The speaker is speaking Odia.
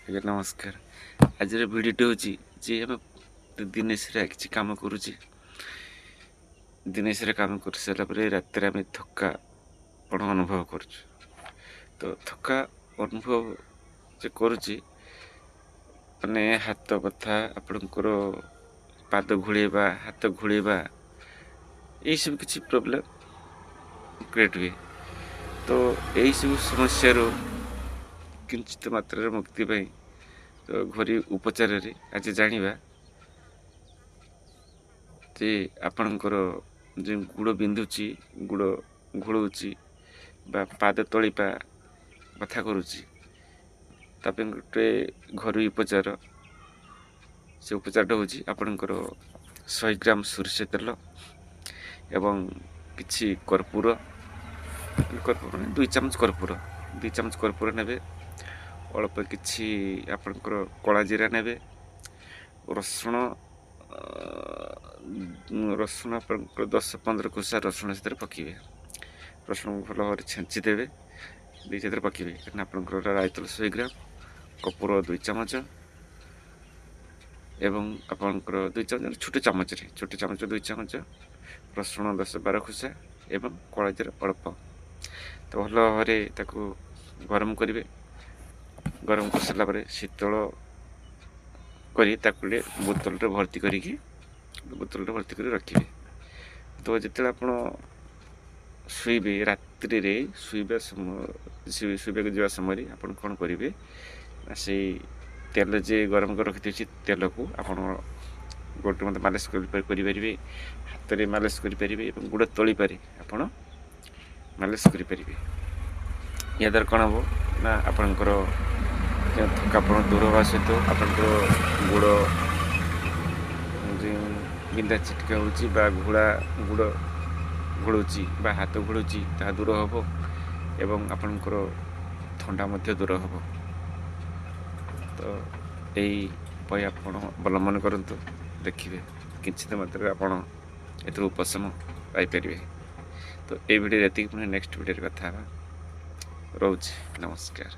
ଆଜ୍ଞା ନମସ୍କାର। ଆଜିର ଭିଡ଼ିଓଟି ହେଉଛି ଯେ ଆମେ ଦିନେଶରେ କିଛି କାମ କରୁଛି। ଦିନେଶରେ କାମ କରିସାରିଲା ପରେ ରାତିରେ ଆମେ ଥକା କ'ଣ ଅନୁଭବ କରୁଛୁ। ତ ଥକା ଅନୁଭବ ଯେ କରୁଛି ମାନେ ହାତ ବଥା, ଆପଣଙ୍କର ପାଦ ଘୋଳେଇବା, ହାତ ଘୋଳେଇବା, ଏଇସବୁ କିଛି ପ୍ରୋବ୍ଲେମ୍ କ୍ରିଏଟ୍ ହୁଏ। ତ ଏଇସବୁ ସମସ୍ୟାରୁ କିଞ୍ଚିତ ମାତ୍ରାରେ ମୁକ୍ତି ପାଇଁ ତ ଘରୋଇ ଉପଚାରରେ ଆଜି ଜାଣିବା ଯେ ଆପଣଙ୍କର ଯେଉଁ ଗୋଡ଼ ବିନ୍ଧୁଛି, ଗୋଡ଼ ଘୋଳୁଛି ବା ପାଦ ତଳିପା ବଥା କରୁଛି, ତା ପାଇଁ ଗୋଟେ ଘରୋଇ ଉପଚାର। ସେ ଉପଚାରଟା ହେଉଛି ଆପଣଙ୍କର 100 ଗ୍ରାମ ସୋରିଷ ତେଲ ଏବଂ କିଛି କର୍ପୂର, ମାନେ 2 ଚାମଚ କର୍ପୂର, 2 ଚାମଚ କର୍ପୂର ନେବେ। ଅଳ୍ପ କିଛି ଆପଣଙ୍କର କଳା ଜିରା ନେବେ। ରସୁଣ ଆପଣଙ୍କର 10-15 କୋଷା ରସୁଣ ସେଥିରେ ପକାଇବେ। ରସୁଣକୁ ଭଲ ଭାବରେ ଛେଞ୍ଚି ଦେବେ, ସେଥିରେ ପକାଇବେ। କାରଣ ଆପଣଙ୍କର ରାଇତେଲ 100 ଗ୍ରାମ, କର୍ପୂର 2 ଚାମଚ ଏବଂ ଆପଣଙ୍କର 2 ଚାମଚ ଛୋଟ ଚାମଚରେ 2 ଚାମଚ, ରସୁଣ 10-12 ଖୋସା ଏବଂ କଳା ଜିରା ଅଳ୍ପ। ତ ଭଲ ଭାବରେ ତାକୁ ଗରମ କରିବେ। ଗରମ କରିସାରିଲା ପରେ ଶୀତଳ କରି ତାକୁ ବୋତଲରେ ଭର୍ତ୍ତି କରି ରଖିବେ। ତ ଯେତେବେଳେ ଆପଣ ଶୋଇବେ, ରାତ୍ରିରେ ଶୋଇବାକୁ ଯିବା ସମୟରେ ଆପଣ କ'ଣ କରିବେ ନା ସେଇ ତେଲ ଯେ ଗରମ କରି ରଖିଥିବେ, ସେ ତେଲକୁ ଆପଣ ଗୋଡ଼ରେ ମଧ୍ୟ ମାଲିସ୍ କରିପାରିବେ, ହାତରେ ମାଲିସ୍ କରିପାରିବେ ଏବଂ ଗୋଡ଼ ତଳିପାରେ ଆପଣ ମାଲିସ୍ କରିପାରିବେ। ଏହାଦ୍ୱାରା କ'ଣ ହେବ ନା ଆପଣଙ୍କର ଥକାପଣ ଦୂର ହେବା ସହିତ ଆପଣଙ୍କର ଗୋଡ଼ ଯେଉଁ ବିନ୍ଧା ଚିଟିକା ହେଉଛି ବା ଗୋଡ଼ ଘୋଳୁଛି ବା ହାତ ଘୋଳୁଛି, ତାହା ଦୂର ହେବ ଏବଂ ଆପଣଙ୍କର ଥଣ୍ଡା ମଧ୍ୟ ଦୂର ହେବ। ତ ଏଇ ଉପାୟ ଆପଣ ଅବଲମ୍ବନ କରନ୍ତୁ, ଦେଖିବେ କିଞ୍ଚିତ ମାତ୍ରାରେ ଆପଣ ଏଥିରୁ ଉପଶମ ପାଇପାରିବେ। ତ ଏଇ ଭିଡ଼ିଓରେ ଏତିକି, ପୁଣି ନେକ୍ସଟ ଭିଡ଼ିଓରେ କଥା ହେବା। ରହୁଛି, ନମସ୍କାର।